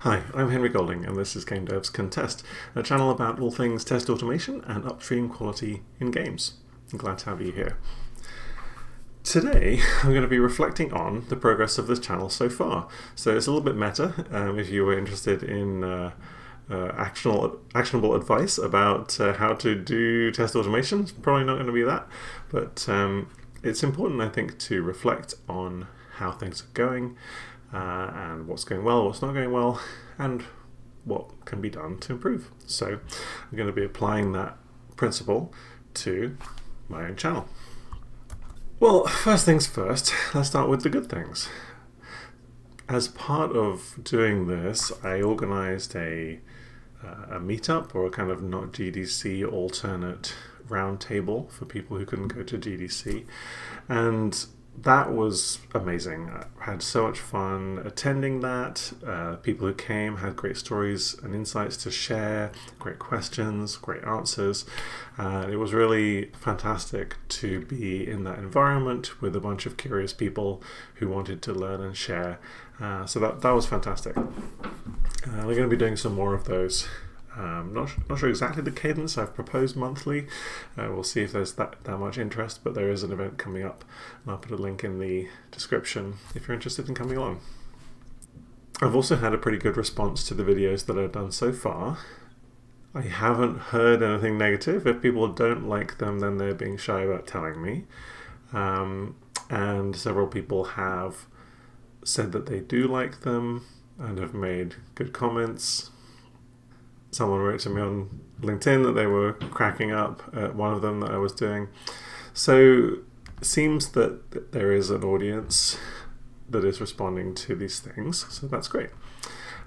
Hi, I'm Henry Golding, and this is Game Devs Can Test, a channel about all things test automation and upstream quality in games. I'm glad to have you here. Today, I'm going to be reflecting on the progress of this channel so far. So it's a little bit meta. If you were interested in actionable advice about how to do test automation, it's probably not going to be that. But it's important, I think, to reflect on how things are going, and what's going well, what's not going well, and what can be done to improve. So I'm going to be applying that principle to my own channel. Well, first things first, let's start with the good things. As part of doing this, I organized a meetup, or a kind of not GDC alternate roundtable for people who couldn't go to GDC, and that was amazing. I had so much fun attending that. People who came had great stories and insights to share, great questions, great answers. It was really fantastic to be in that environment with a bunch of curious people who wanted to learn and share. So that was fantastic. We're going to be doing some more of those. Not sure exactly the cadence. I've proposed monthly. We'll see if there's that much interest, but there is an event coming up, and I'll put a link in the description if you're interested in coming along. I've also had a pretty good response to the videos that I've done so far. I haven't heard anything negative. If people don't like them, then they're being shy about telling me. And several people have said that they do like them and have made good comments. Someone wrote to me on LinkedIn that they were cracking up at one of them that I was doing. So it seems that there is an audience that is responding to these things, so that's great.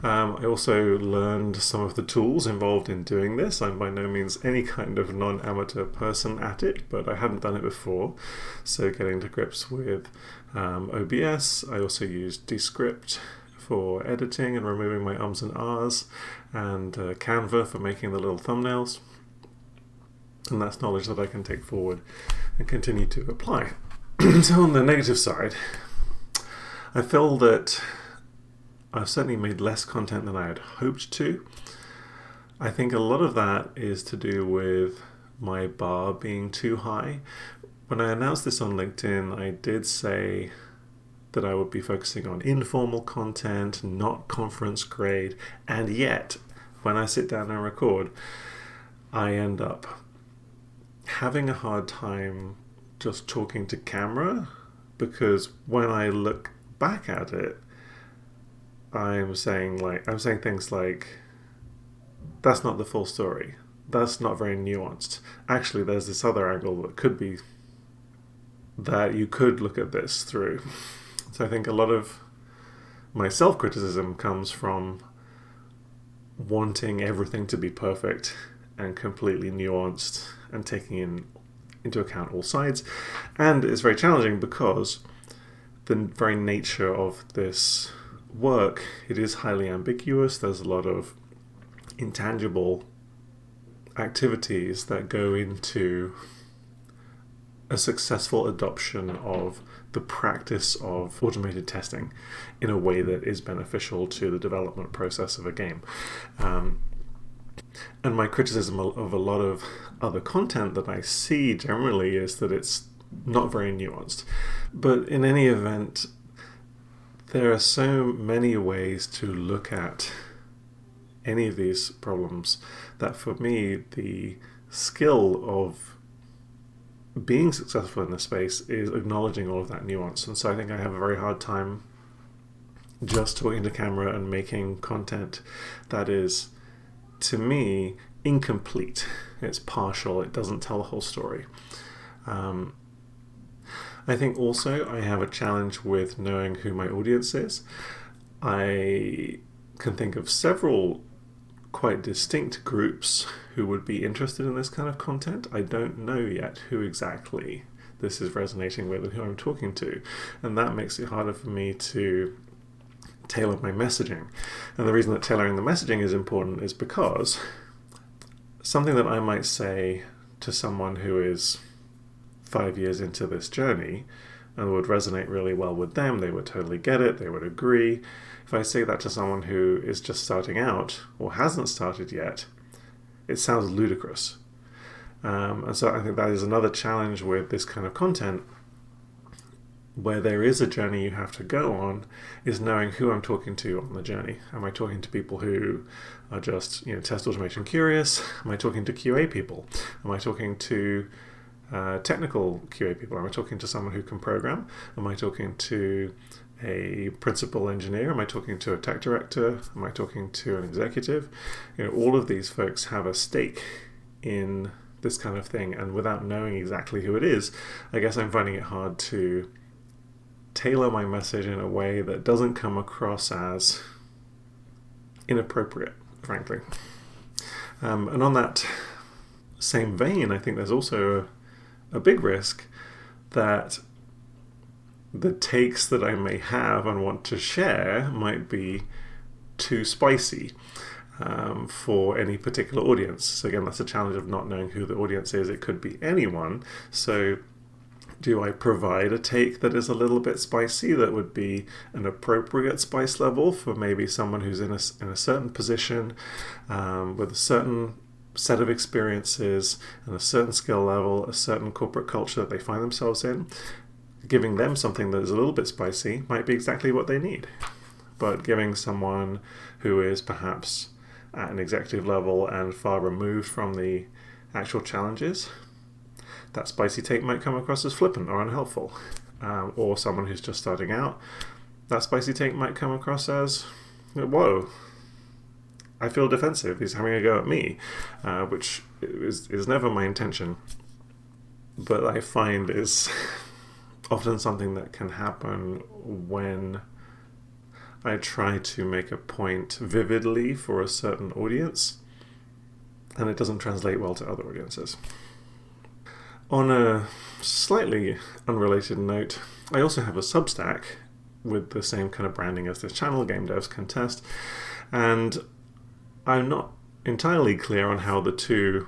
I also learned some of the tools involved in doing this. I'm by no means any kind of non-amateur person at it, but I hadn't done it before. So getting to grips with OBS, I also used Descript for editing and removing my ums and ahs, and Canva for making the little thumbnails. And that's knowledge that I can take forward and continue to apply. So on the negative side, I feel that I've certainly made less content than I had hoped to. I think a lot of that is to do with my bar being too high. When I announced this on LinkedIn, I did say that I would be focusing on informal content, not conference grade, and yet when I sit down and record, I end up having a hard time just talking to camera, because when I look back at it, I'm saying things like, that's not the full story, that's not very nuanced, actually there's this other angle that could be, that you could look at this through. So I think a lot of my self-criticism comes from wanting everything to be perfect and completely nuanced and taking into account all sides. And it's very challenging because the very nature of this work, it is highly ambiguous. There's a lot of intangible activities that go into a successful adoption of the practice of automated testing in a way that is beneficial to the development process of a game. And my criticism of a lot of other content that I see generally is that it's not very nuanced. But in any event, there are so many ways to look at any of these problems that for me, the skill of being successful in this space is acknowledging all of that nuance. And so I think I have a very hard time just talking to camera and making content that is, to me, incomplete. It's partial, it doesn't tell the whole story. I think also I have a challenge with knowing who my audience is. I can think of several quite distinct groups who would be interested in this kind of content. I don't know yet who exactly this is resonating with and who I'm talking to, and that makes it harder for me to tailor my messaging. And the reason that tailoring the messaging is important is because something that I might say to someone who is 5 years into this journey and would resonate really well with them, they would totally get it, they would agree, If I say that to someone who is just starting out or hasn't started yet, it sounds ludicrous. And so I think that is another challenge with this kind of content, where there is a journey you have to go on, is knowing who I'm talking to on the journey. Am I talking to people who are just test automation curious? Am I talking to QA people? Am I talking to technical QA people? Am I talking to someone who can program? Am I talking to a principal engineer? Am I talking to a tech director? Am I talking to an executive? All of these folks have a stake in this kind of thing, and without knowing exactly who it is, I guess I'm finding it hard to tailor my message in a way that doesn't come across as inappropriate, frankly. And on that same vein, I think there's also a big risk that the takes that I may have and want to share might be too spicy for any particular audience. So again, that's a challenge of not knowing who the audience is. It could be anyone. So do I provide a take that is a little bit spicy, that would be an appropriate spice level for maybe someone who's in a certain position, with a certain set of experiences and a certain skill level, a certain corporate culture that they find themselves in? Giving them something that is a little bit spicy might be exactly what they need. But giving someone who is perhaps at an executive level and far removed from the actual challenges, that spicy take might come across as flippant or unhelpful. Or someone who's just starting out, that spicy take might come across as, whoa, I feel defensive, he's having a go at me, which is never my intention, but I find is often something that can happen when I try to make a point vividly for a certain audience, and it doesn't translate well to other audiences. On a slightly unrelated note, I also have a Substack with the same kind of branding as this channel, Game Devs Can Test, and I'm not entirely clear on how the two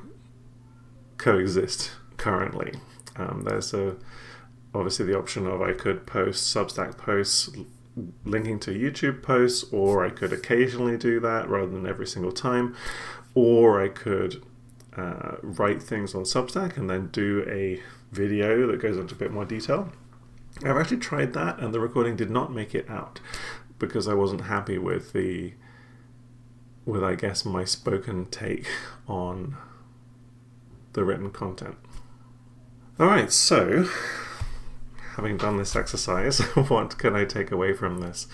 coexist currently. There's obviously the option of I could post Substack posts linking to YouTube posts, or I could occasionally do that rather than every single time, or I could write things on Substack and then do a video that goes into a bit more detail. I've actually tried that, and the recording did not make it out because I wasn't happy with I guess my spoken take on the written content. Alright, so having done this exercise, what can I take away from this?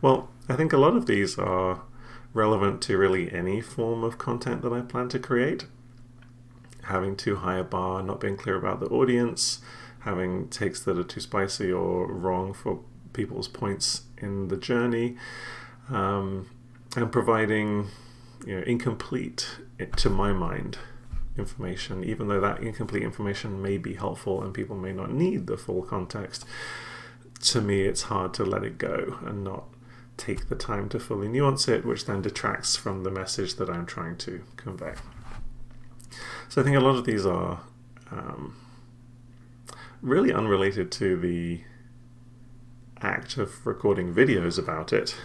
Well, I think a lot of these are relevant to really any form of content that I plan to create. Having too high a bar, not being clear about the audience, having takes that are too spicy or wrong for people's points in the journey, and providing incomplete, to my mind, information, even though that incomplete information may be helpful and people may not need the full context. To me, it's hard to let it go and not take the time to fully nuance it, which then detracts from the message that I'm trying to convey. So I think a lot of these are really unrelated to the act of recording videos about it,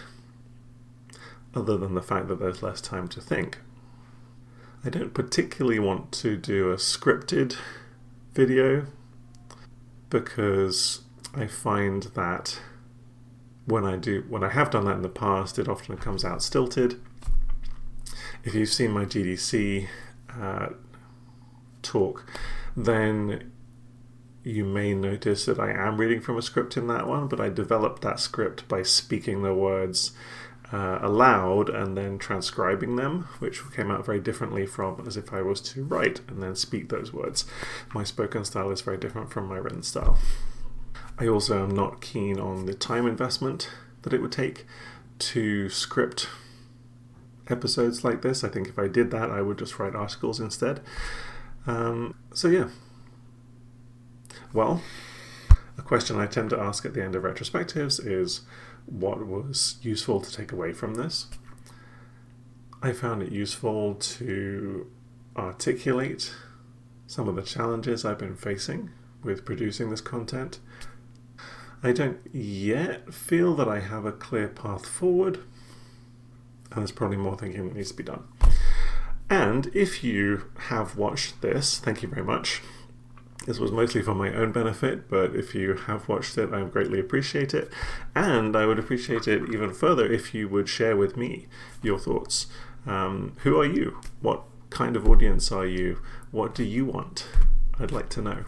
other than the fact that there's less time to think. I don't particularly want to do a scripted video because I find that when I have done that in the past, it often comes out stilted. If you've seen my GDC talk, then you may notice that I am reading from a script in that one, but I developed that script by speaking the words aloud and then transcribing them, which came out very differently from as if I was to write and then speak those words. My spoken style is very different from my written style. I also am not keen on the time investment that it would take to script episodes like this. I think if I did that, I would just write articles instead. So yeah. Well, a question I tend to ask at the end of retrospectives is, what was useful to take away from this? I found it useful to articulate some of the challenges I've been facing with producing this content. I don't yet feel that I have a clear path forward, and there's probably more thinking that needs to be done. And if you have watched this, thank you very much. This was mostly for my own benefit, but if you have watched it, I greatly appreciate it. And I would appreciate it even further if you would share with me your thoughts. Who are you? What kind of audience are you? What do you want? I'd like to know.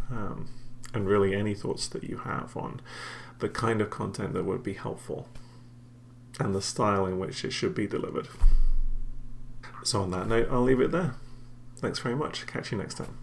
And really any thoughts that you have on the kind of content that would be helpful and the style in which it should be delivered. So on that note, I'll leave it there. Thanks very much. Catch you next time.